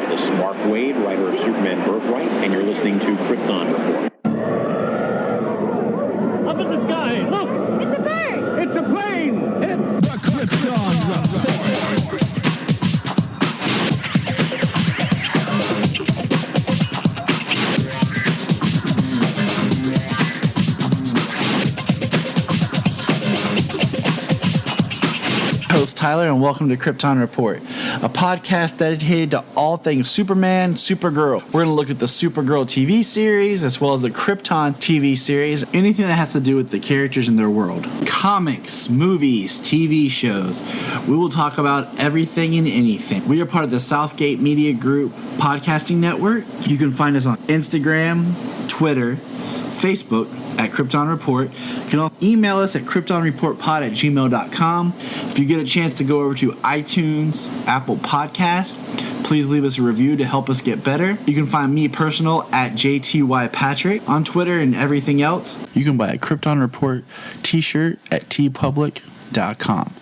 This is Mark Waid, writer of Superman Birthright, and you're listening to Krypton Report. Up in the sky, look! It's a bird! It's a plane! It's the Krypton Report! Host Tyler, and welcome to Krypton Report, a podcast dedicated to all things Superman, Supergirl. We're going to look at the Supergirl TV series as well as the Krypton TV series, anything that has to do with the characters in their world. Comics, movies, TV shows. We will talk about everything and anything. We are part of the Southgate Media Group podcasting network. You can find us on Instagram, Twitter, Facebook at Krypton Report. You can also email us at kryptonreportpod@gmail.com. If you get a chance to go over to iTunes, Apple Podcast, please leave us a review to help us get better. You can find me personal at JTYPatrick on Twitter and everything else. You can buy a Krypton Report t-shirt at tpublic.com.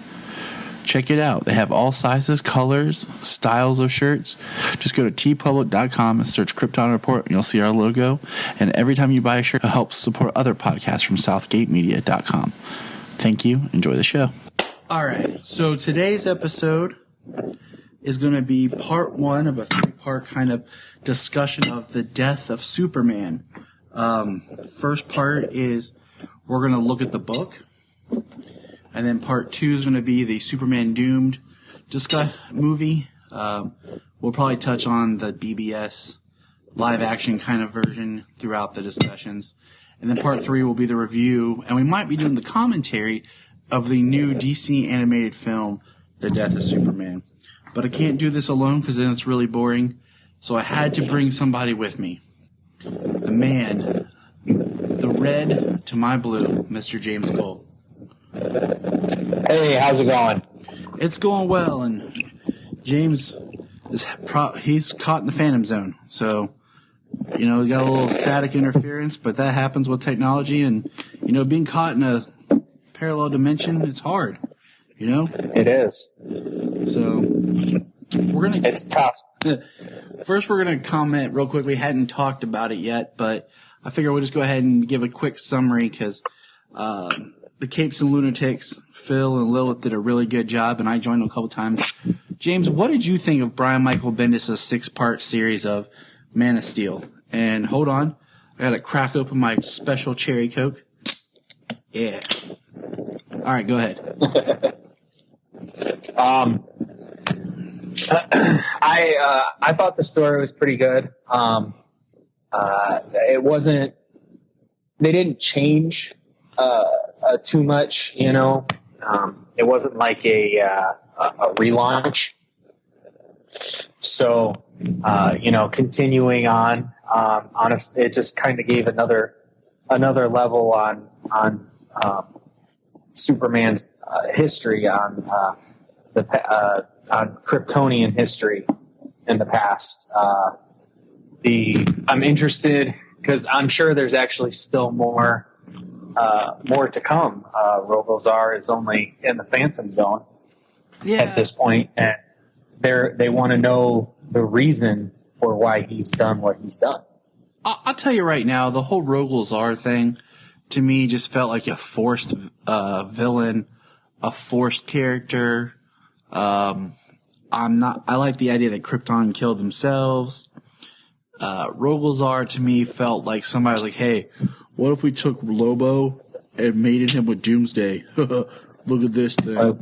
Check it out. They have all sizes, colors, styles of shirts. Just go to tpublic.com and search Krypton Report, and you'll see our logo. And every time you buy a shirt, it helps support other podcasts from southgatemedia.com. Thank you. Enjoy the show. All right. So today's episode is going to be part one of a three-part kind of discussion of the death of Superman. First part is we're going to look at the book. And then part two is going to be the Superman Doomed movie. We'll probably touch on the BBS live action kind of version throughout the discussions. And then part three will be the review. And we might be doing the commentary of the new DC animated film, The Death of Superman. But I can't do this alone because then it's really boring. So I had to bring somebody with me. The man, the red to my blue, Mr. James Cole. Hey, how's it going? It's going well, and James he's caught in the Phantom Zone. So, we got a little static interference, but that happens with technology, and being caught in a parallel dimension, it's hard. It is. So it's tough. First, we're gonna comment real quick. We hadn't talked about it yet, but I figure we'll just go ahead and give a quick summary because the Capes and Lunatics, Phil and Lilith, did a really good job, and I joined them a couple times. James, what did you think of Brian Michael Bendis' 6-part series of Man of Steel? And hold on, I gotta crack open my special cherry Coke. Yeah. All right, go ahead. I thought the story was pretty good. It wasn't. They didn't change too much, it wasn't like a relaunch. So, continuing on, honestly, it just kind of gave another level on Superman's history, on Kryptonian history in the past. I'm interested because I'm sure there's actually still more to come. Rogozar is only in the Phantom Zone at this point, and they want to know the reason for why he's done what he's done. I'll tell you right now, the whole Rogozar thing to me just felt like a forced villain, a forced character. I like the idea that Krypton killed themselves. Rogozar to me felt like somebody was like, hey, what if we took Lobo and mated him with Doomsday? Look at this thing. Are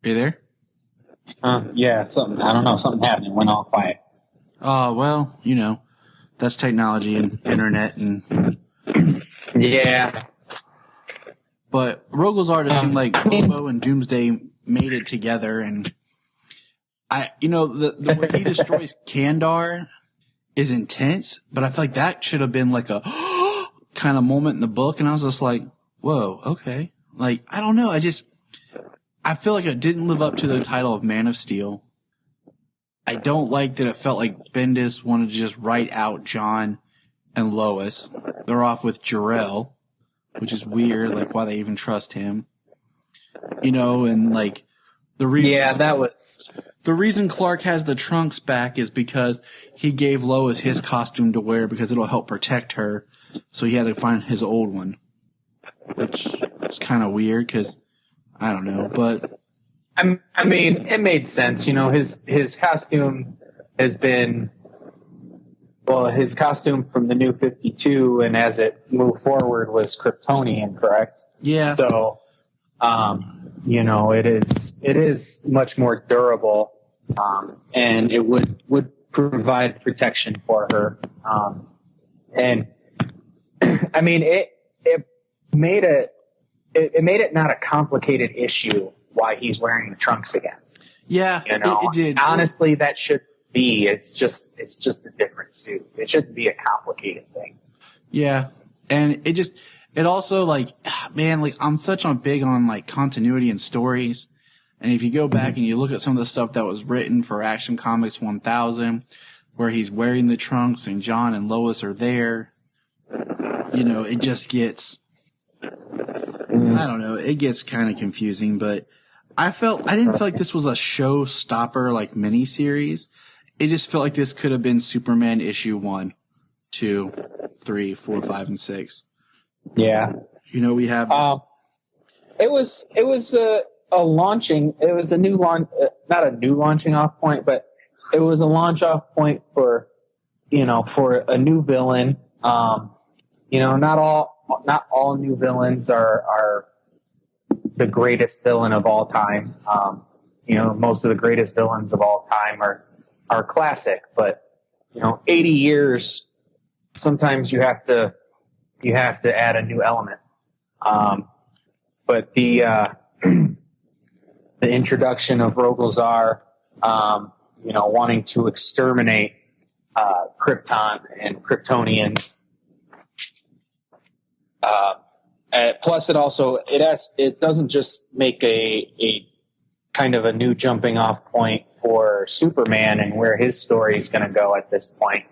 you there? Yeah, something. I don't know. Something happened. It went all quiet. Oh, well, that's technology and internet and. Yeah. But Rogozar just seemed like Lobo and Doomsday mated together, and the way he destroys Kandar is intense, but I feel like that should have been like a kind of moment in the book, and I was just like, whoa, okay. Like, I don't know, I feel like it didn't live up to the title of Man of Steel. I don't like that it felt like Bendis wanted to just write out John and Lois. They're off with Jor-El, which is weird, like why they even trust him. And like The reason Clark has the trunks back is because he gave Lois his costume to wear because it'll help protect her. So he had to find his old one, which is kind of weird because I don't know, but I mean, it made sense. You know, his costume has been, well, his costume from the New 52, and as it moved forward was Kryptonian, correct? Yeah. So, you know, it is much more durable, and it would provide protection for her. And I mean, it made it not a complicated issue why he's wearing the trunks again. Yeah, you know, it did. Honestly, that should be. It's just a different suit. It shouldn't be a complicated thing. Yeah, and it also, like, man, like, I'm big on, like, continuity and stories. And if you go back and you look at some of the stuff that was written for Action Comics 1000, where he's wearing the trunks and John and Lois are there, you know, it just gets, I don't know, it gets kind of confusing, but I didn't feel like this was a showstopper, like, miniseries. It just felt like this could have been Superman issue 1, 2, 3, 4, 5, and 6. Yeah. You know, we have this. It was a launching, it was a new launch, not a new launching off point, but it was a launch off point for, you know, for a new villain. You know, not all new villains are the greatest villain of all time. You know, most of the greatest villains of all time are classic, but, you know, 80 years, sometimes you have to add a new element. But the introduction of Rogol-Zar, you know, wanting to exterminate Krypton and Kryptonians. Plus, it doesn't just make a kind of a new jumping off point for Superman and where his story is going to go at this point.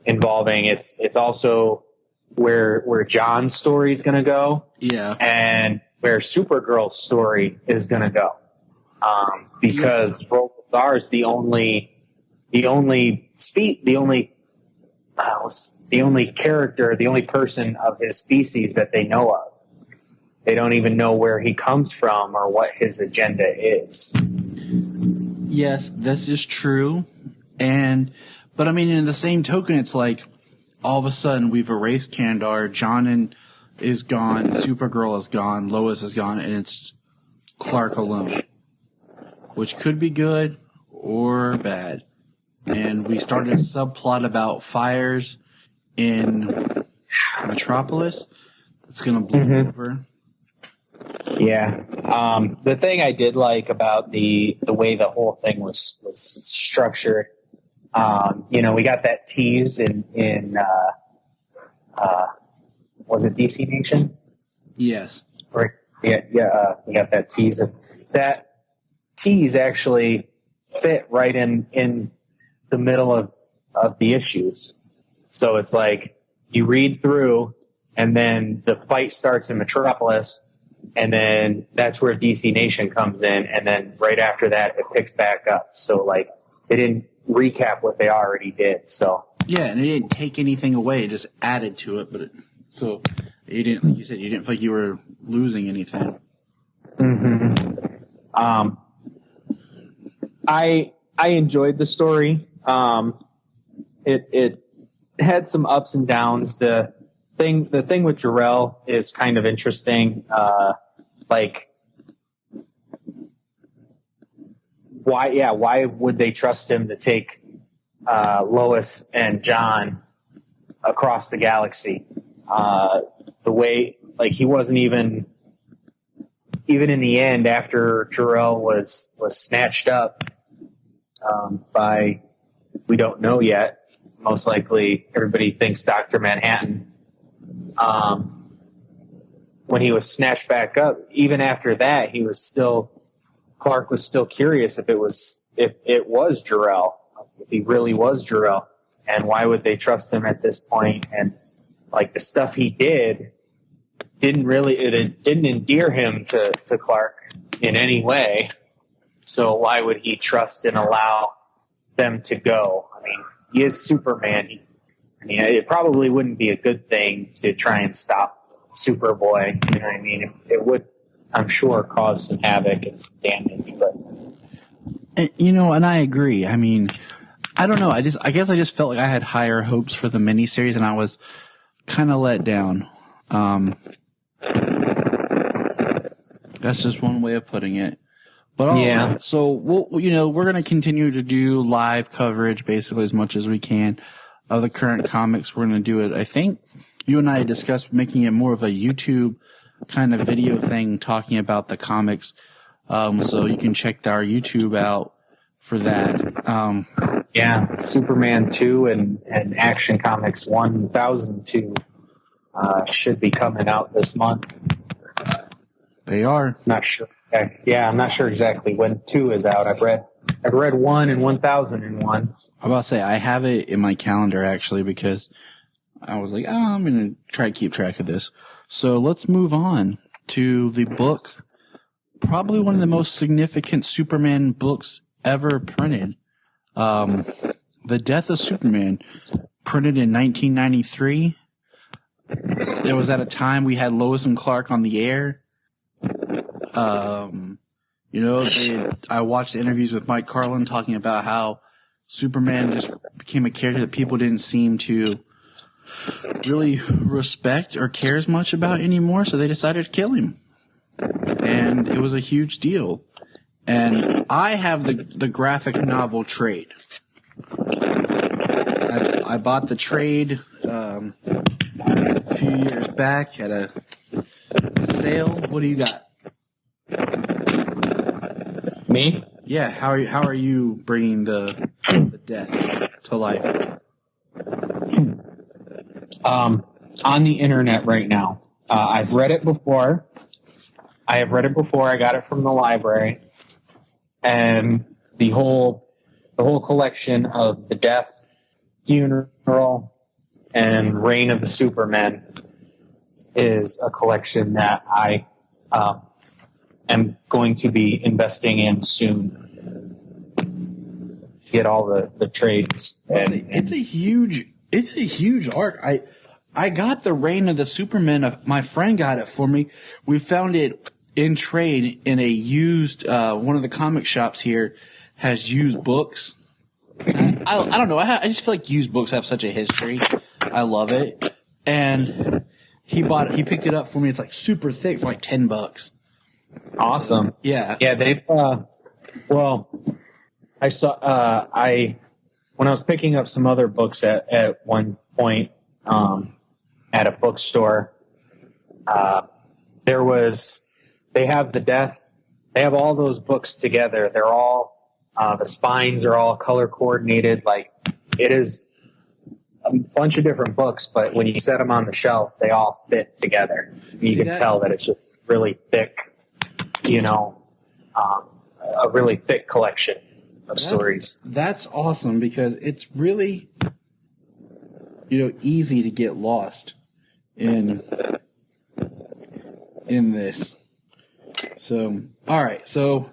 Involving it's also where John's story is going to go. Yeah. And where Supergirl's story is going to go. Because Rogol-Zar is the only character, the only person of his species that they know of. They don't even know where he comes from or what his agenda is. Yes, this is true. But I mean, in the same token, it's like all of a sudden we've erased Kandar, John is gone, Supergirl is gone, Lois is gone, and it's Clark alone, which could be good or bad. And we started a subplot about fires in Metropolis that's going to blow over. Yeah. The thing I did like about the way the whole thing was structured, you know, we got that tease in was it DC Nation? Yes. Right. Yeah. We got that tease. That tease actually fit right in the middle of the issues. So it's like you read through and then the fight starts in Metropolis and then that's where DC Nation comes in. And then right after that, it picks back up. So like they didn't recap what they already did. So yeah. And it didn't take anything away. It just added to it. So you didn't, like you said, you didn't feel like you were losing anything. I enjoyed the story. It had some ups and downs. The thing with Jor-El is kind of interesting. Like why would they trust him to take Lois and John across the galaxy? The way, like, he wasn't even in the end after Jor-El was snatched up by, we don't know yet, most likely everybody thinks Dr. Manhattan. When he was snatched back up, even after that, Clark was still curious if it was Jor-El, if he really was Jor-El, and why would they trust him at this point? And like the stuff he did it didn't endear him to Clark in any way. So why would he trust and allow them to go? I mean, he is Superman. It probably wouldn't be a good thing to try and stop Superboy. You know what I mean? It would, I'm sure, cause some havoc and some damage. But and I agree. I mean, I don't know. I guess I just felt like I had higher hopes for the miniseries, and I was kind of let down. That's just one way of putting it. But all right. So we're going to continue to do live coverage basically as much as we can of the current comics. We're going to do it. I think you and I discussed making it more of a YouTube kind of video thing, talking about the comics. So you can check our YouTube out for that. Superman 2 and Action Comics 1002 should be coming out this month. They are. Not sure. I'm not sure exactly when 2 is out. I've read 1 and 1001. I'm about to say I have it in my calendar actually because I was like, I'm going to try to keep track of this. So let's move on to the book, probably one of the most significant Superman books ever printed. The Death of Superman, printed in 1993. It was at a time we had Lois and Clark on the air. I watched interviews with Mike Carlin talking about how Superman just became a character that people didn't seem to really respect or care as much about anymore, so they decided to kill him. And it was a huge deal. And I have the graphic novel trade. I bought the trade a few years back at a sale. What do you got? Me? Yeah. How are you bringing the death to life? On the internet right now. I've read it before. I got it from the library, and the whole collection of the Death, Funeral, and Reign of the Supermen is a collection that I am going to be investing in soon. Get all the trades. It's a huge arc. I got the Reign of the Supermen. My friend got it for me. We found it in trade in a used, one of the comic shops here has used books. I don't know. I just feel like used books have such a history. I love it. And he picked it up for me. It's like super thick for like $10. Awesome. Yeah. Yeah. They've, I saw, when I was picking up some other books at one point, at a bookstore, they have the Death, they have all those books together. They're all, the spines are all color coordinated. Like, it is a bunch of different books, but when you set them on the shelf, they all fit together. You can tell that it's just really thick, a really thick collection of stories. That's awesome because it's really, easy to get lost in this. So, all right. So,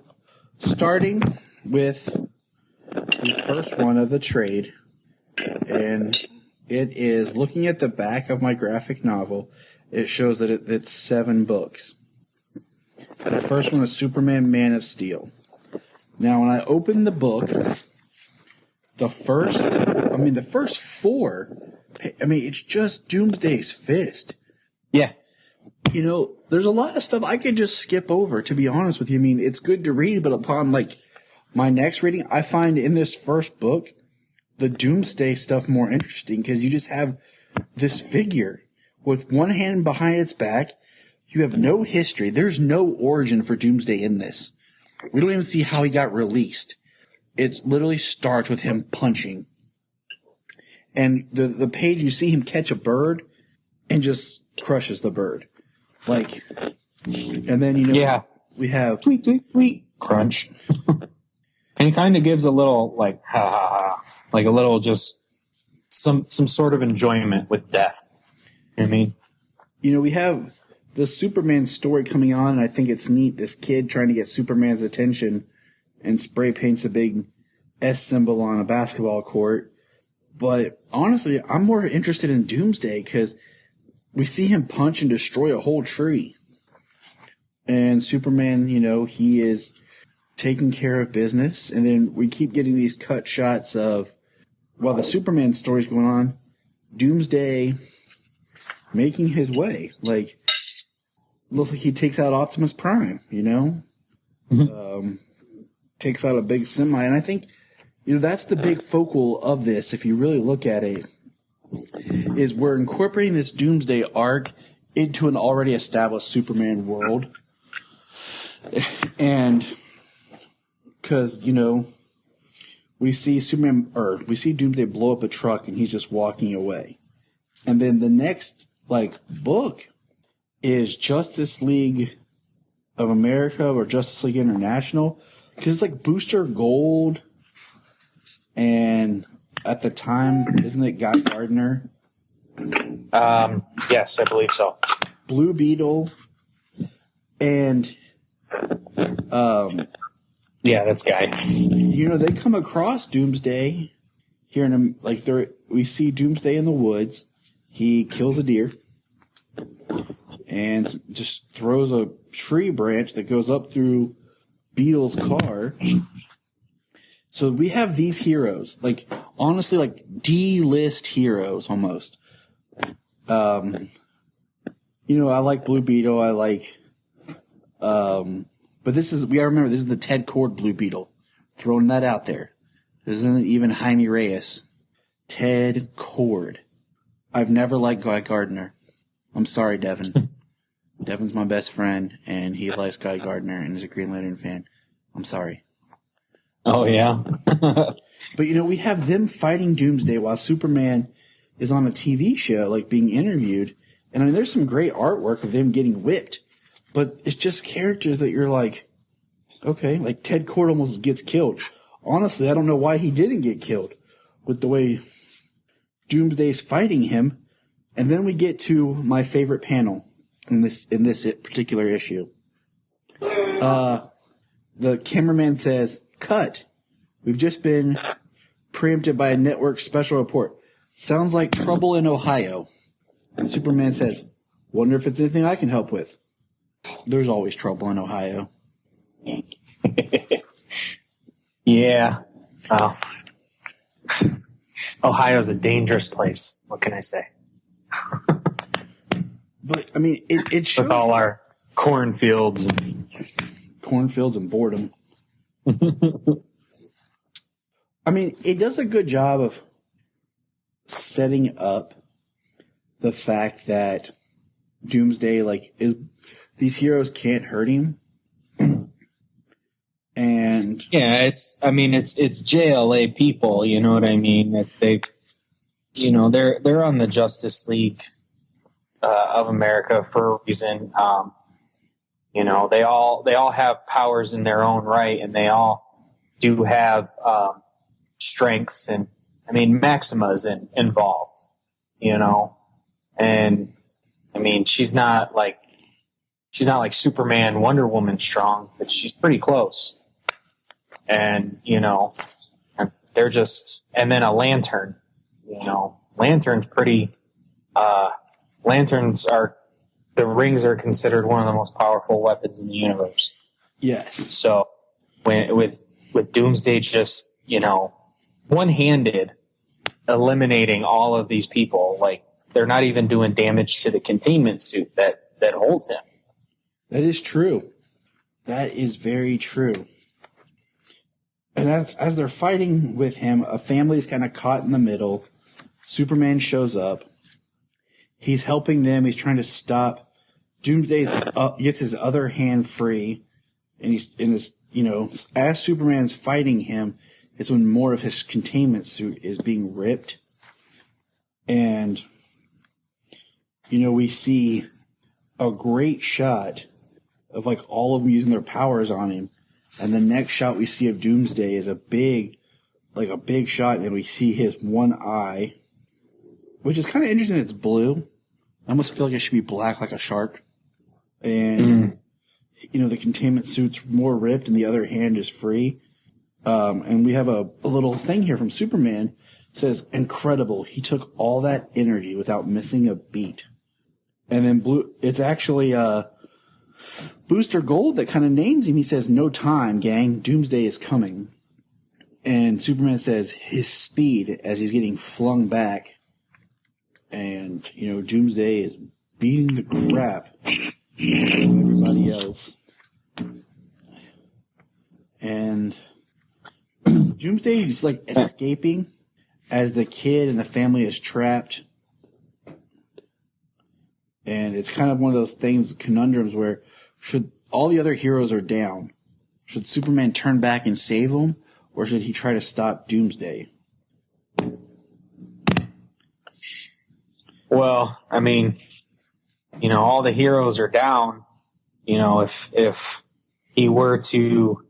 starting with the first one of the trade, and it is looking at the back of my graphic novel. It shows that it's 7 books. The first one is Superman, Man of Steel. Now, when I open the book, the first 4, it's just Doomsday's fist. Yeah. There's a lot of stuff I could just skip over, to be honest with you. It's good to read, but upon, my next reading, I find in this first book, the Doomsday stuff more interesting, because you just have this figure with one hand behind its back. You have no history. There's no origin for Doomsday in this. We don't even see how he got released. It literally starts with him punching. And the page, you see him catch a bird and just crushes the bird. And then, we have... Tweet, tweet, tweet. Crunch. And he kind of gives a little, ha, ha, ha. A little just some sort of enjoyment with death. You know what I mean? We have the Superman story coming on, and I think it's neat. This kid trying to get Superman's attention and spray paints a big S symbol on a basketball court. But honestly, I'm more interested in Doomsday because we see him punch and destroy a whole tree. And Superman, you know, he is taking care of business. And then we keep getting these cut shots of, while the Superman story's going on, Doomsday making his way. Like, looks like he takes out Optimus Prime, you know? Mm-hmm. Takes out a big semi. And I think, you know, that's the big focal of this, if you really look at it, is we're incorporating this Doomsday arc into an already established Superman world. And because, you know, we see Doomsday blow up a truck and he's just walking away. And then the next, book is Justice League of America or Justice League International. Because it's Booster Gold. And at the time, isn't it Guy Gardner? Yes, I believe so. Blue Beetle. And, yeah, that's Guy. You know, they come across Doomsday here in, we see Doomsday in the woods. He kills a deer and just throws a tree branch that goes up through Beetle's car. So we have these heroes, honestly, D-list heroes almost. You know, I like Blue Beetle. I like, but this is the Ted Kord Blue Beetle. Throwing that out there. This isn't even Jaime Reyes. Ted Kord. I've never liked Guy Gardner. I'm sorry, Devin. Devin's my best friend, and he likes Guy Gardner and is a Green Lantern fan. I'm sorry. Oh, yeah. But, you know, we have them fighting Doomsday while Superman is on a TV show, being interviewed. And, I mean, there's some great artwork of them getting whipped. But it's just characters that you're okay, Ted Kord almost gets killed. Honestly, I don't know why he didn't get killed with the way Doomsday's fighting him. And then we get to my favorite panel in this particular issue. The cameraman says, "Cut. We've just been preempted by a network special report. Sounds like trouble in Ohio." And Superman says, "Wonder if it's anything I can help with." There's always trouble in Ohio. Yeah. Ohio's a dangerous place. What can I say? But, I mean, it shows... With all our cornfields. Cornfields and boredom. I mean, it does a good job of setting up the fact that Doomsday, these heroes can't hurt him. And yeah, it's JLA people, you know what I mean? That they're on the Justice League of America for a reason. You know, they all have powers in their own right, and they all do have strengths. And I mean, Maxima's involved, you know, and I mean, she's not like Superman, Wonder Woman strong, but she's pretty close. And, you know, they're just, and then a lantern, you know, the rings are considered one of the most powerful weapons in the universe. yes. So with Doomsday just, you know, one-handed eliminating all of these people, they're not even doing damage to the containment suit that holds him. That is true. That is very true. And as they're fighting with him, a family's kind of caught in the middle. Superman shows up. He's helping them. He's trying to stop. Doomsday gets his other hand free. And he's in this, you know, as Superman's fighting him, is when more of his containment suit is being ripped. And, you know, we see a great shot of all of them using their powers on him. And the next shot we see of Doomsday is a big shot, and we see his one eye, which is kind of interesting. It's blue. I almost feel like it should be black like a shark. and the containment suit's more ripped and the other hand is free. And we have a little thing here from Superman. It says, incredible. He took all that energy without missing a beat. And then it's actually Booster Gold that kind of names him. He says, no time, gang. Doomsday is coming. And Superman says his speed as he's getting flung back. And, Doomsday is beating the crap out of everybody else. And Doomsday is like escaping as the kid and the family is trapped. And it's kind of one of those things, conundrums, where should all the other heroes are down, should Superman turn back and save them, or should he try to stop Doomsday? Well, I mean, all the heroes are down. If he were to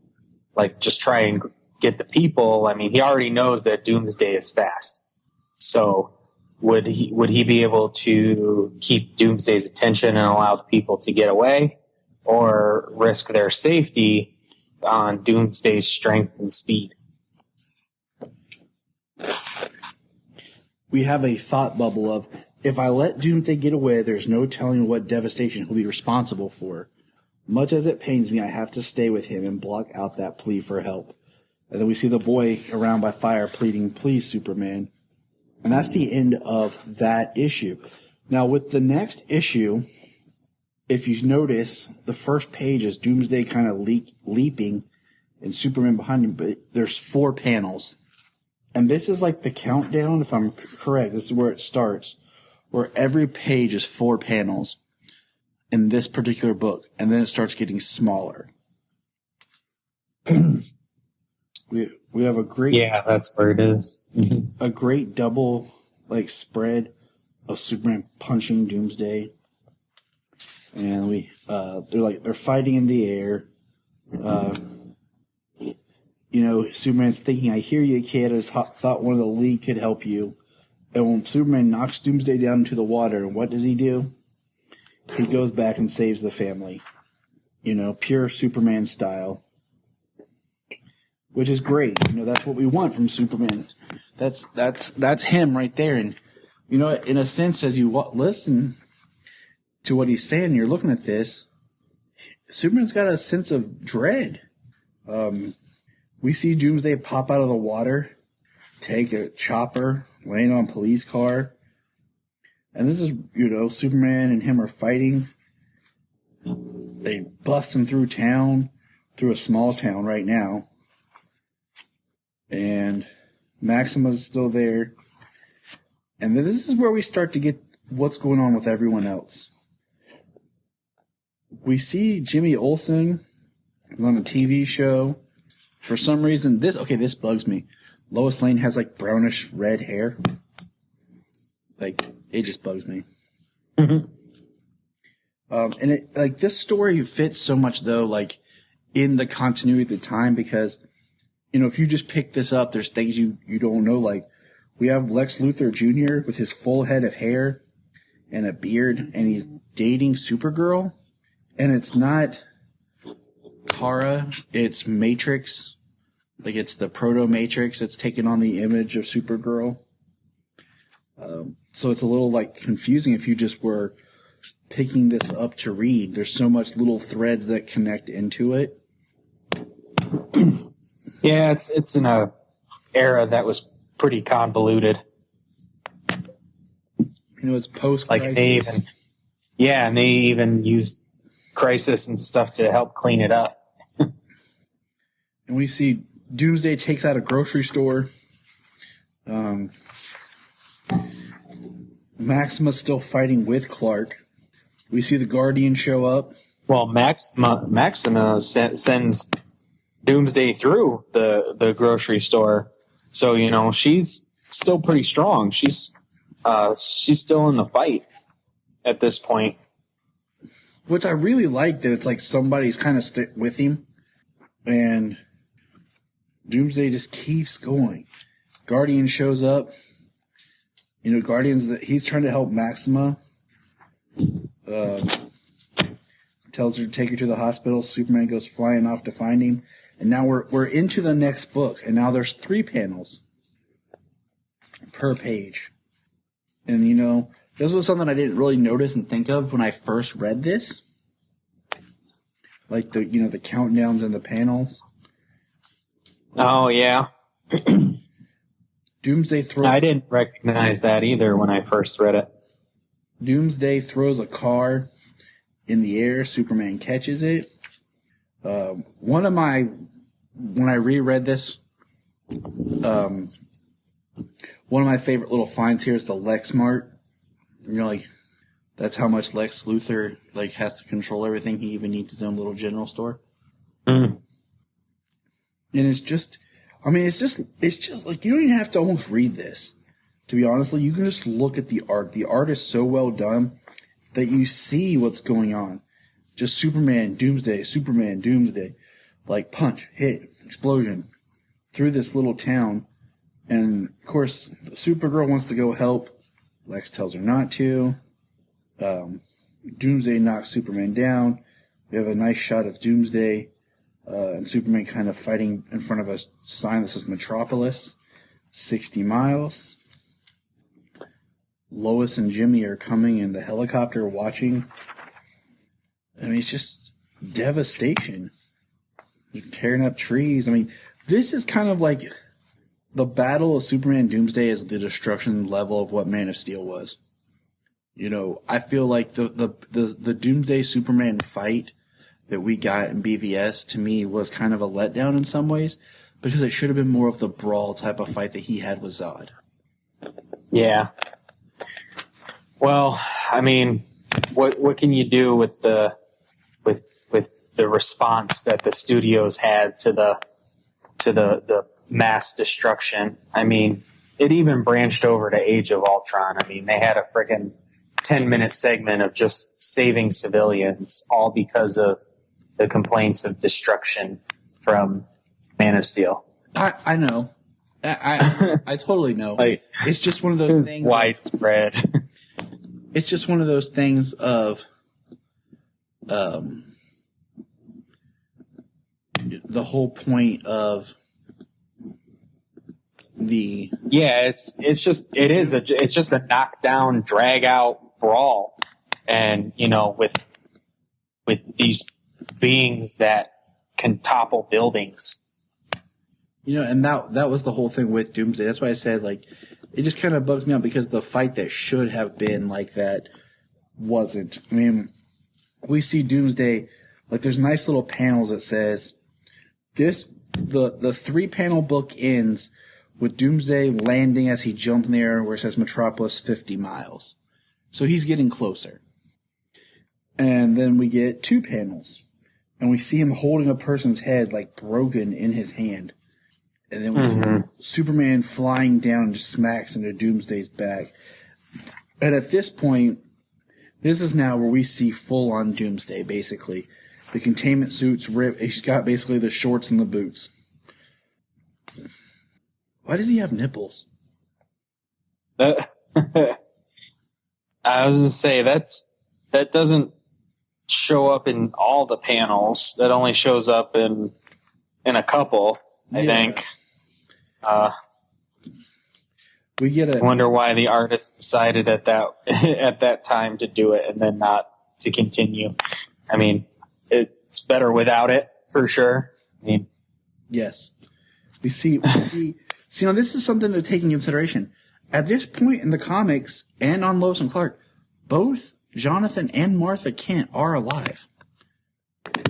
just try and get the people, I mean, he already knows that Doomsday is fast. So would he be able to keep Doomsday's attention and allow the people to get away, or risk their safety on Doomsday's strength and speed? We have a thought bubble of, if I let Doomsday get away, there's no telling what devastation he'll be responsible for. Much as it pains me, I have to stay with him and block out that plea for help. And then we see the boy around by fire pleading, please, Superman. And that's the end of that issue. Now, with the next issue, if you notice, the first page is Doomsday kind of leaping and Superman behind him, but there's 4 panels. And this is like the countdown, if I'm correct. This is where it starts, where every page is 4 panels in this particular book, and then it starts getting smaller. We have a great... Yeah, that's where it is. Mm-hmm. A great double spread of Superman punching Doomsday. And they're fighting in the air. Superman's thinking, I hear you, kid. I thought one of the League could help you. And when Superman knocks Doomsday down into the water, what does he do? He goes back and saves the family. Pure Superman style. Which is great. That's what we want from Superman. That's him right there. And, in a sense, as you listen to what he's saying, you're looking at this, Superman's got a sense of dread. We see Doomsday pop out of the water, take a chopper, land on a police car. And this is, Superman and him are fighting. They bust him through a small town right now. And Maxima's still there. And then this is where we start to get what's going on with everyone else. We see Jimmy Olsen on a TV show. For some reason, this bugs me. Lois Lane has brownish red hair. It just bugs me. Mm-hmm. And it this story fits so much though, in the continuity of the time, because if you just pick this up, there's things you don't know. We have Lex Luthor Jr. with his full head of hair and a beard, and he's dating Supergirl. And it's not Kara, it's Matrix. It's the Proto-Matrix that's taken on the image of Supergirl. So it's a little, confusing if you just were picking this up to read. There's so much little threads that connect into it. Yeah, it's in a era that was pretty convoluted. It's post-crisis. And they even used Crisis and stuff to help clean it up. And we see Doomsday takes out a grocery store. Maxima's still fighting with Clark. We see the Guardian show up. Well, Maxima sends Doomsday through the grocery store, so she's still pretty strong. She's still in the fight at this point. Which I really like, that it's somebody's kind of with him, and Doomsday just keeps going. Guardian shows up. Guardian's he's trying to help Maxima. tells her to take her to the hospital. Superman goes flying off to find him. And now we're into the next book. And now there's 3 panels per page. And, you know, this was something I didn't really notice and think of when I first read this. Like the countdowns and the panels. Oh, yeah. Doomsday throws... I didn't recognize that either when I first read it. Doomsday throws a car in the air. Superman catches it. When I reread this, one of my favorite little finds here is the Lexmart. You know, like, that's how much Lex Luthor, like, has to control everything. He even needs his own little general store. Mm. And it's just like, you don't even have to almost read this. To be honest, you can just look at the art. The art is so well done that you see what's going on. Just Superman, Doomsday, like punch, hit, explosion through this little town. And, of course, Supergirl wants to go help. Lex tells her not to. Doomsday knocks Superman down. We have a nice shot of Doomsday and Superman kind of fighting in front of a sign that says Metropolis, 60 miles. Lois and Jimmy are coming in the helicopter watching. I mean, it's just devastation. You're tearing up trees. I mean, this is kind of like the battle of Superman and Doomsday is the destruction level of what Man of Steel was. You know, I feel like the Doomsday Superman fight that we got in BVS, to me, was kind of a letdown in some ways, because it should have been more of the brawl type of fight that he had with Zod. Yeah. Well, I mean, what can you do with the response that the studios had to the mass destruction? I mean, it even branched over to Age of Ultron. I mean, they had a freaking 10-minute segment of just saving civilians, all because of the complaints of destruction from Man of Steel. I know. I totally know. Like, it's just one of those things. Widespread. It's just one of those things of the whole point of the it's just a knockdown, drag out brawl, and you know, with these beings that can topple buildings. You know, and that was the whole thing with Doomsday. That's why I said, like, it just kind of bugs me out because the fight that should have been like that wasn't. I mean, we see Doomsday, like, there's nice little panels that says the 3-panel book ends with Doomsday landing as he jumped in the air where it says Metropolis 50 miles. So he's getting closer. And then we get 2 panels. And we see him holding a person's head, like, broken in his hand. And then we see Superman flying down and just smacks into Doomsday's back. And at this point, this is now where we see full-on Doomsday, basically. The containment suit's ripped. He's got basically the shorts and the boots. Why does he have nipples? I was going to say, that doesn't show up in all the panels. That only shows up in a couple, I think. We get I wonder why the artist decided at that time to do it and then not to continue. I mean, it's better without it, for sure. I mean, yes. We see, now this is something to take in consideration. At this point in the comics and on Lois and Clark, both Jonathan and Martha Kent are alive.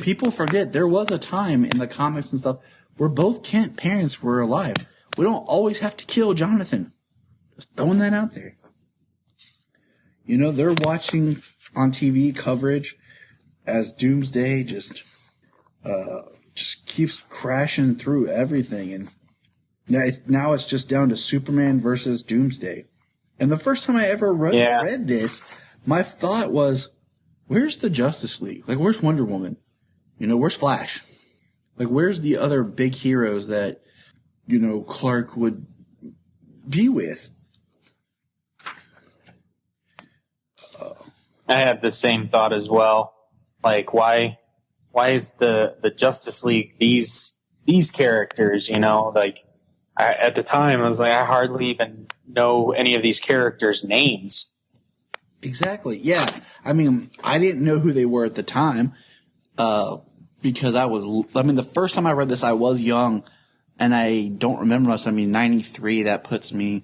People forget there was a time in the comics and stuff where both Kent parents were alive. We don't always have to kill Jonathan. Just throwing that out there. You know, they're watching on TV coverage as Doomsday just keeps crashing through everything. And now it's just down to Superman versus Doomsday. And the first time I ever read this, my thought was, where's the Justice League? Like, where's Wonder Woman? You know, where's Flash? Like, where's the other big heroes that, you know, Clark would be with? I had the same thought as well. Like, why is the Justice League these characters? You know, like at the time I was like, I hardly even know any of these characters' names. Exactly. Yeah. I mean, I didn't know who they were at the time, because the first time I read this, I was young, and I don't remember much. I mean, 93, that puts me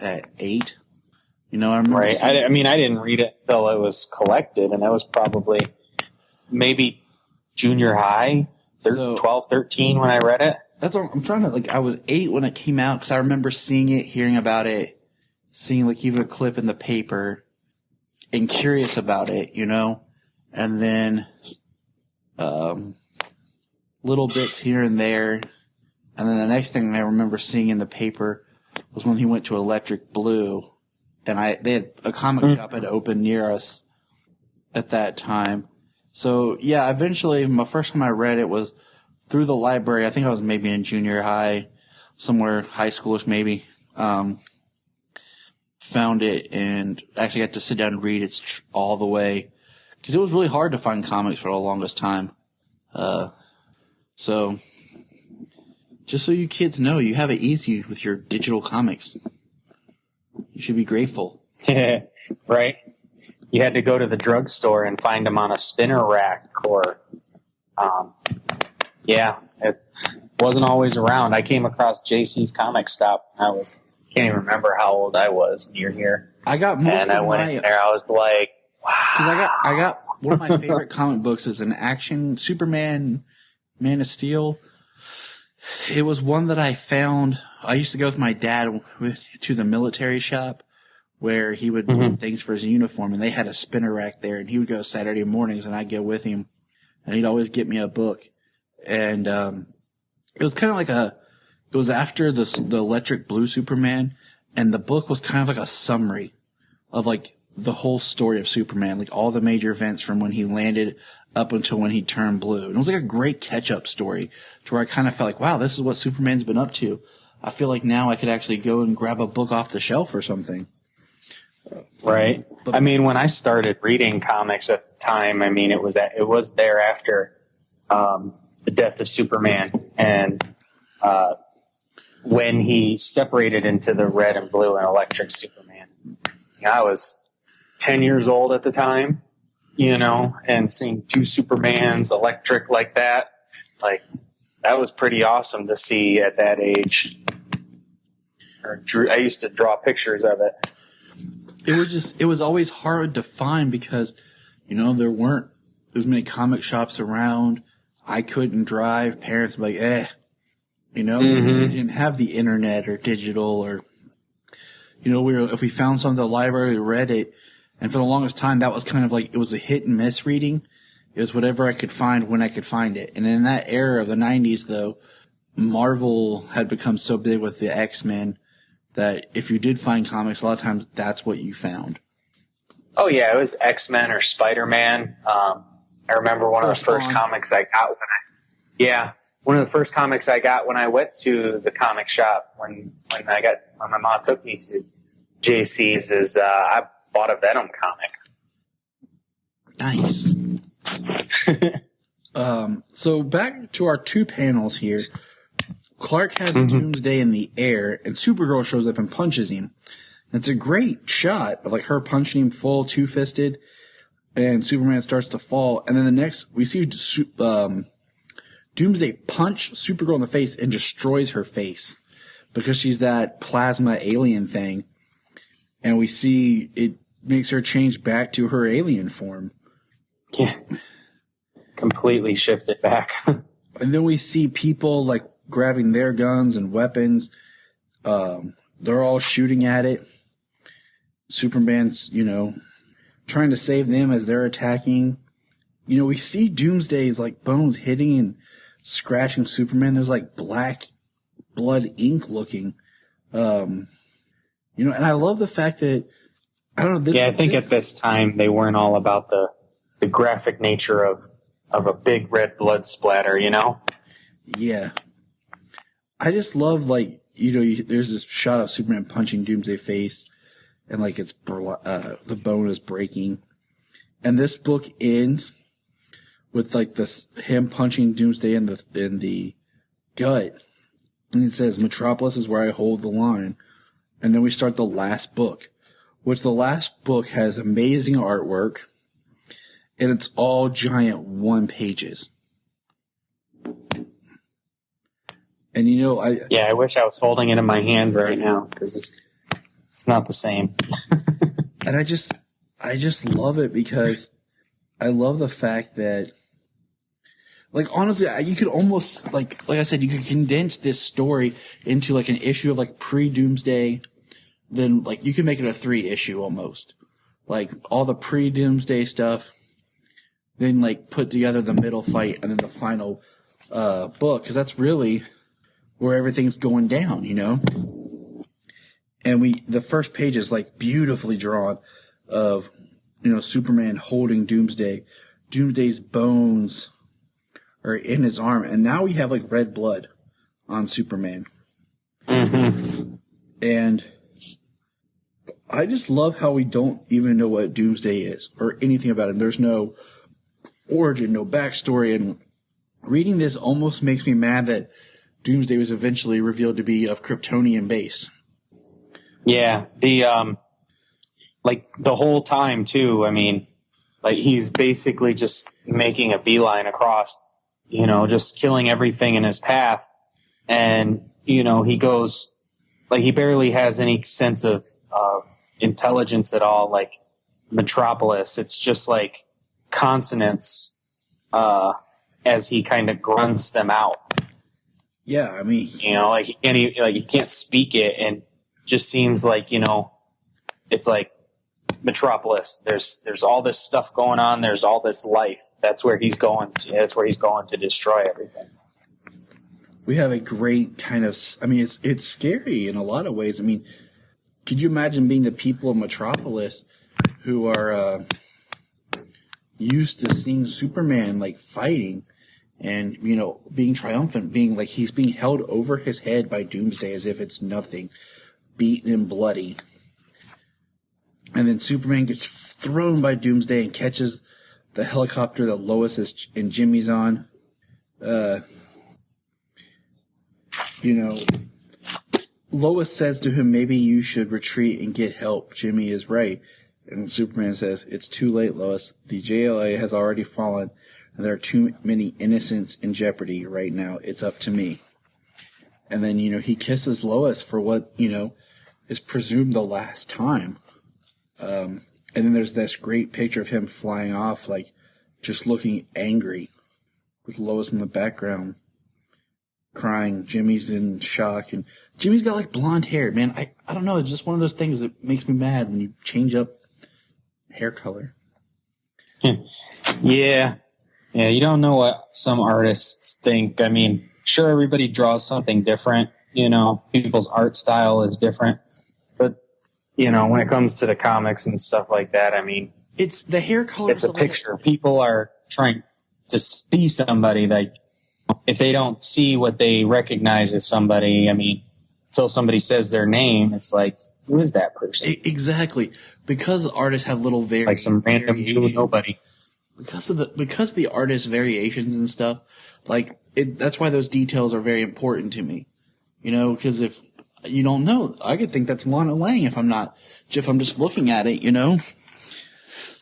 at 8. You know, I remember. Right. I didn't read it until it was collected, and that was probably maybe junior high, 12, 13 when I read it. That's what I'm trying to, like, I was 8 when it came out, because I remember seeing it, hearing about it, seeing, like, even a clip in the paper, and curious about it, you know? And then, little bits here and there. And then the next thing I remember seeing in the paper was when he went to Electric Blue. And they had a comic shop had opened near us at that time. So, yeah, eventually, my first time I read it was through the library. I think I was maybe in junior high, somewhere high schoolish maybe. Found it and actually got to sit down and read it all the way. Because it was really hard to find comics for the longest time. So, just so you kids know, you have it easy with your digital comics. You should be grateful. Right? You had to go to the drugstore and find them on a spinner rack or, it wasn't always around. I came across JC's Comic Stop when can't even remember how old I was near here. I got most and I went in there, I was like, wow. Because I got one of my favorite comic books is an action Superman, Man of Steel. It was one that I found. I used to go with my dad to the military shop where he would do things for his uniform, and they had a spinner rack there, and he would go Saturday mornings, and I'd go with him, and he'd always get me a book. And it was kind of like it was after the Electric Blue Superman, and the book was kind of like a summary of like the whole story of Superman, like all the major events from when he landed up until when he turned blue. And it was like a great catch-up story to where I kind of felt like, wow, this is what Superman's been up to. I feel like now I could actually go and grab a book off the shelf or something. Right. But, I mean, when I started reading comics at the time, I mean, it was there after the death of Superman, and when he separated into the red and blue and electric Superman. I was 10 years old at the time, you know, and seeing 2 Supermans electric like that, like, that was pretty awesome to see at that age. I used to draw pictures of it. It was always hard to find because, you know, there weren't as many comic shops around. I couldn't drive. Parents were like, you know, we didn't have the internet or digital or, you know, if we found something at the library, we read it. And for the longest time, that was kind of like, it was a hit and miss reading. It was whatever I could find when I could find it. And in that era of the 90s, though, Marvel had become so big with the X-Men that if you did find comics, a lot of times that's what you found. Oh, yeah, it was X-Men or Spider-Man. I remember one of the first comics I got one of the first comics I got when I went to the comic shop when my mom took me to JC's is I bought a Venom comic. Nice. So back to our 2 panels here. Clark has Doomsday in the air, and Supergirl shows up and punches him. And it's a great shot of like her punching him full, 2-fisted, and Superman starts to fall. And then the next, we see Doomsday punch Supergirl in the face and destroys her face because she's that plasma alien thing. And we see it makes her change back to her alien form. Yeah. Completely shifted back. And then we see people like grabbing their guns and weapons. They're all shooting at it. Superman's, you know, trying to save them as they're attacking. You know, we see Doomsday's like bones hitting and scratching Superman. There's like black blood ink looking. You know, and I love the fact that, I don't know. I think at this time they weren't all about the graphic nature of a big red blood splatter, you know? Yeah. I just love, like, you know, there's this shot of Superman punching Doomsday face, and, like, it's the bone is breaking. And this book ends with like this him punching Doomsday in the gut. And it says, Metropolis is where I hold the line. And then we start the last book, which the last book has amazing artwork. And it's all giant one-pages. And you know, I wish I was holding it in my hand right now because it's not the same. And I just love it because I love the fact that, like, honestly, you could almost, like I said, you could condense this story into like an issue of like pre-Doomsday. Then like you could make it a 3-issue almost, like all the pre-Doomsday stuff. Then like put together the middle fight and then the final book, because that's really where everything's going down, you know? And the first page is like beautifully drawn of, you know, Superman holding Doomsday. Doomsday's bones are in his arm. And now we have like red blood on Superman. Mm-hmm. And I just love how we don't even know what Doomsday is or anything about him. There's no origin, no backstory. And reading this almost makes me mad that Doomsday was eventually revealed to be of Kryptonian base. Yeah, like the whole time too. I mean, like he's basically just making a beeline across, you know, just killing everything in his path. And, you know, he goes, like he barely has any sense of intelligence at all. Like Metropolis, it's just like consonants as he kind of grunts them out. Yeah, I mean, you know, like he can't speak it, and just seems like, you know, it's like Metropolis. There's all this stuff going on. There's all this life. That's where he's going to. That's where he's going to destroy everything. We have a great kind of. I mean, it's scary in a lot of ways. I mean, could you imagine being the people of Metropolis who are used to seeing Superman like fighting? And, you know, being triumphant, being like he's being held over his head by Doomsday as if it's nothing, beaten and bloody. And then Superman gets thrown by Doomsday and catches the helicopter that Lois and Jimmy's on. You know, Lois says to him, maybe you should retreat and get help. Jimmy is right. And Superman says, it's too late, Lois. The JLA has already fallen. And there are too many innocents in jeopardy right now. It's up to me. And then, you know, he kisses Lois for what, you know, is presumed the last time. And then there's this great picture of him flying off, like, just looking angry, with Lois in the background, crying. Jimmy's in shock. And Jimmy's got, like, blonde hair. Man, I don't know. It's just one of those things that makes me mad when you change up hair color. Yeah. Yeah, you don't know what some artists think. I mean, sure, everybody draws something different. You know, people's art style is different. But, you know, when it comes to the comics and stuff like that, I mean, it's the hair color. It's a picture. People are trying to see somebody. Like, if they don't see what they recognize as somebody, I mean, until somebody says their name, it's like, who is that person? Exactly. Because artists have little variations. Like some random nobody. Because of the artist variations and stuff, like that's why those details are very important to me. You know, because if you don't know, I could think that's Lana Lang if I'm just looking at it, you know,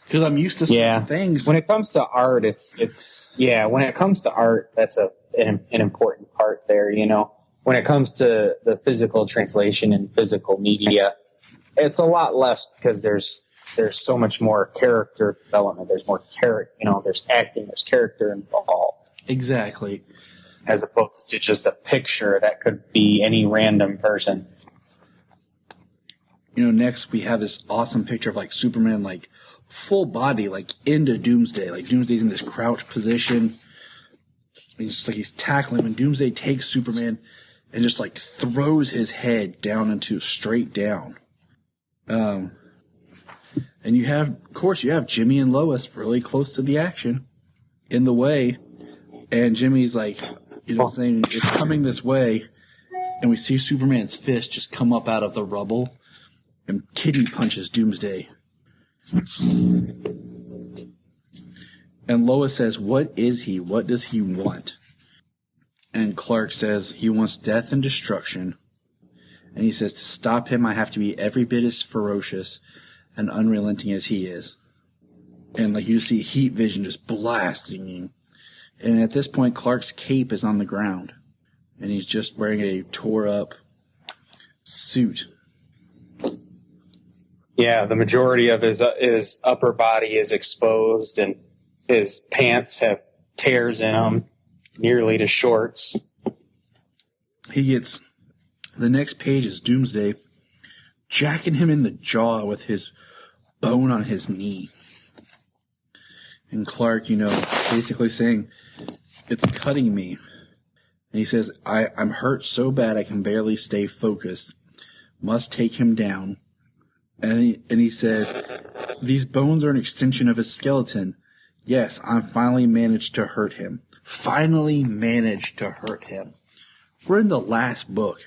because I'm used to certain things. When it comes to art, when it comes to art, that's an important part there. You know, when it comes to the physical translation and physical media, it's a lot less because there's so much more character development. There's more there's acting, there's character involved. Exactly. As opposed to just a picture that could be any random person. You know, next we have this awesome picture of like Superman, like full body, like into Doomsday. Like Doomsday's in this crouched position. He's tackling him, and Doomsday takes Superman and just like throws his head down into straight down. And you have Jimmy and Lois really close to the action in the way. And Jimmy's like, you know, saying it's coming this way. And we see Superman's fist just come up out of the rubble and kidney punches Doomsday. And Lois says, what is he? What does he want? And Clark says he wants death and destruction. And he says to stop him, I have to be every bit as ferocious and unrelenting as he is. And like you see heat vision just blasting him. And at this point, Clark's cape is on the ground. And he's just wearing a tore up suit. Yeah, the majority of his upper body is exposed, and his pants have tears in them, nearly to shorts. The next page is Doomsday jacking him in the jaw with his bone on his knee. And Clark, basically saying, it's cutting me. And he says, I'm hurt so bad I can barely stay focused. Must take him down. And he says, these bones are an extension of his skeleton. Yes, I finally managed to hurt him. Finally managed to hurt him. We're in the last book.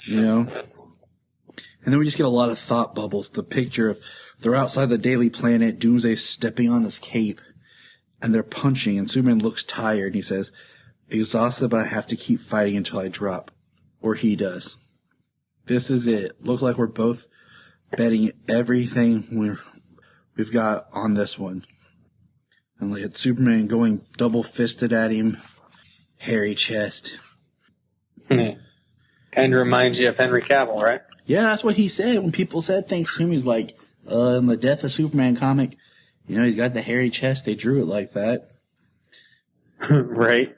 And then we just get a lot of thought bubbles. The picture of they're outside the Daily Planet, Doomsday stepping on his cape, and they're punching, and Superman looks tired, and he says, exhausted, but I have to keep fighting until I drop. Or he does. This is it. Looks like we're both betting everything we've got on this one. And look at Superman going double-fisted at him, hairy chest. Kind of reminds you of Henry Cavill, right? Yeah, that's what he said. When people said things to him, he's like, in the Death of Superman comic, he's got the hairy chest. They drew it like that. Right.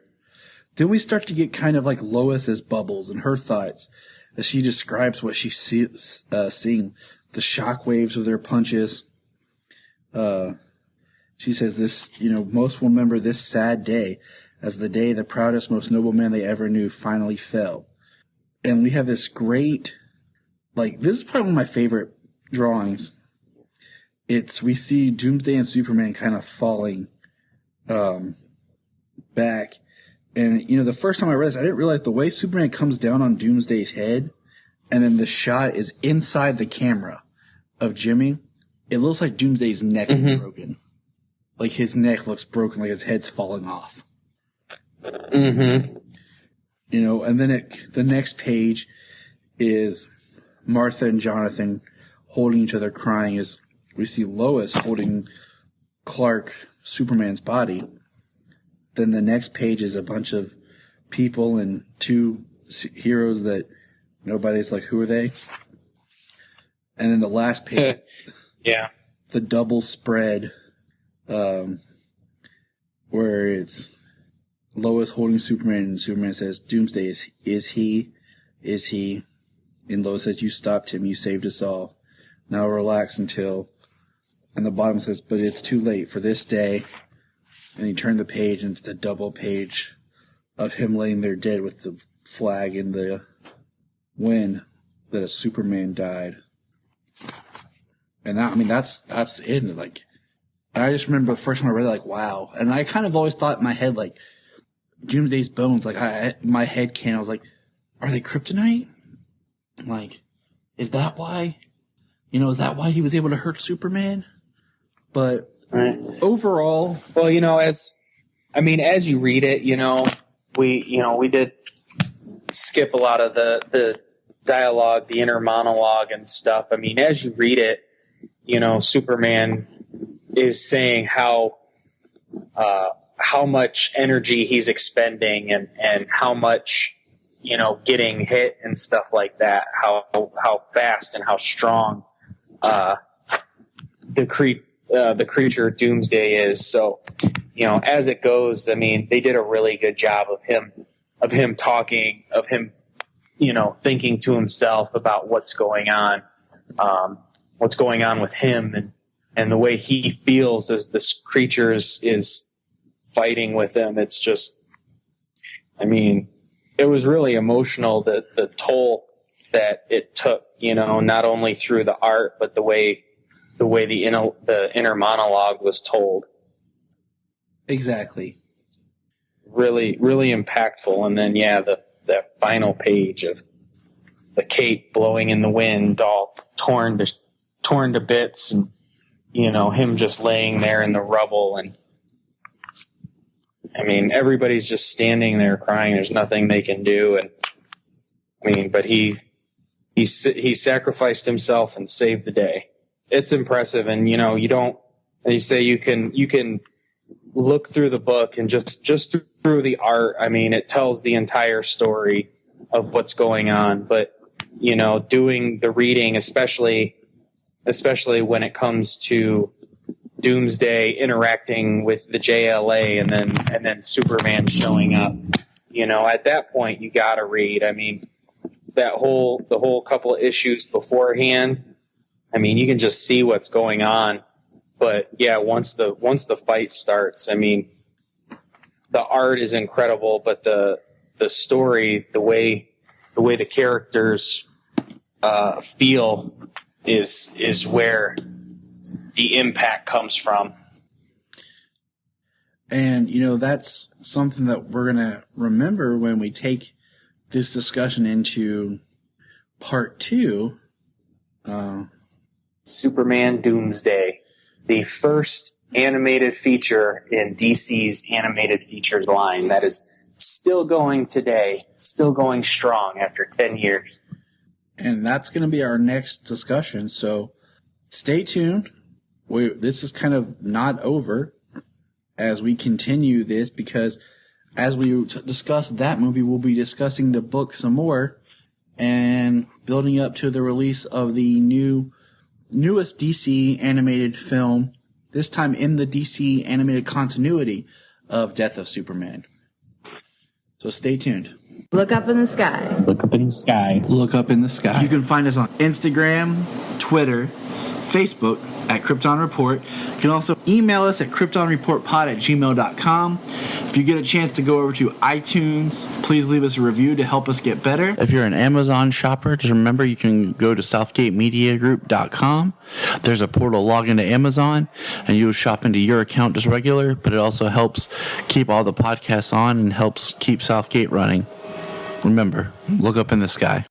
Then we start to get kind of like Lois's bubbles and her thoughts as she describes what she's seeing. The shockwaves of their punches. She says this, most will remember this sad day as the day the proudest, most noble man they ever knew finally fell. And we have this great, this is probably one of my favorite drawings. We see Doomsday and Superman kind of falling back. And, the first time I read this, I didn't realize the way Superman comes down on Doomsday's head, and then the shot is inside the camera of Jimmy. It looks like Doomsday's neck is broken. Like his neck looks broken, like his head's falling off. Mm-hmm. And then the next page is Martha and Jonathan holding each other crying as we see Lois holding Clark, Superman's body. Then the next page is a bunch of people and two heroes that nobody's like, who are they? And then the last page, yeah, the double spread, where it's Lois holding Superman, and Superman says, Doomsday, is he? And Lois says, you stopped him, you saved us all. Now relax until, and the bottom says, but it's too late for this day. And he turned the page, and it's the double page of him laying there dead with the flag in the wind that a Superman died. And that's it. I just remember the first time I read it, wow. And I kind of always thought in my head, Doomsday's bones, my head can. I was like, are they kryptonite? Is that why? Is that why he was able to hurt Superman? But overall, well, as you read it, we did skip a lot of the dialogue, the inner monologue and stuff. As you read it, Superman is saying how much energy he's expending and how much, getting hit and stuff like that, how fast and how strong the creature Doomsday is. So, as it goes, they did a really good job of him talking, of him, thinking to himself about what's going on with him and the way he feels as this creature is fighting with him. It's just, it was really emotional, the toll that it took, not only through the art, but the way the inner monologue was told. Exactly. Really, really impactful. And then, that final page of the cape blowing in the wind, all torn to bits, and him just laying there in the rubble, and I mean, everybody's just standing there crying. There's nothing they can do. And I mean, but he sacrificed himself and saved the day. It's impressive. And, you know, you say you can look through the book and just through the art. I mean, it tells the entire story of what's going on. But, you know, doing the reading, especially when it comes to Doomsday interacting with the JLA and then Superman showing up, you know, at that point you got to read. I mean, the whole couple of issues beforehand, I mean, you can just see what's going on. But yeah, once the fight starts, I mean, the art is incredible, but the story, the way the characters feel is where the impact comes from. And, you know, that's something that we're going to remember when we take this discussion into part 2. Superman Doomsday, the first animated feature in DC's animated features line that is still going today, still going strong after 10 years. And that's going to be our next discussion, so stay tuned. This is kind of not over as we continue this, because as we discuss that movie, we'll be discussing the book some more and building up to the release of the newest DC animated film, this time in the DC animated continuity of Death of Superman. So stay tuned. Look up in the sky. Look up in the sky. Look up in the sky. You can find us on Instagram, Twitter, Facebook at Krypton Report. You can also email us at kryptonreportpod@gmail.com. If you get a chance to go over to iTunes, please leave us a review to help us get better. If you're an Amazon shopper, just remember you can go to southgatemediagroup.com. There's a portal, log into Amazon, and you'll shop into your account just regular, but it also helps keep all the podcasts on and helps keep Southgate running. Remember, look up in the sky.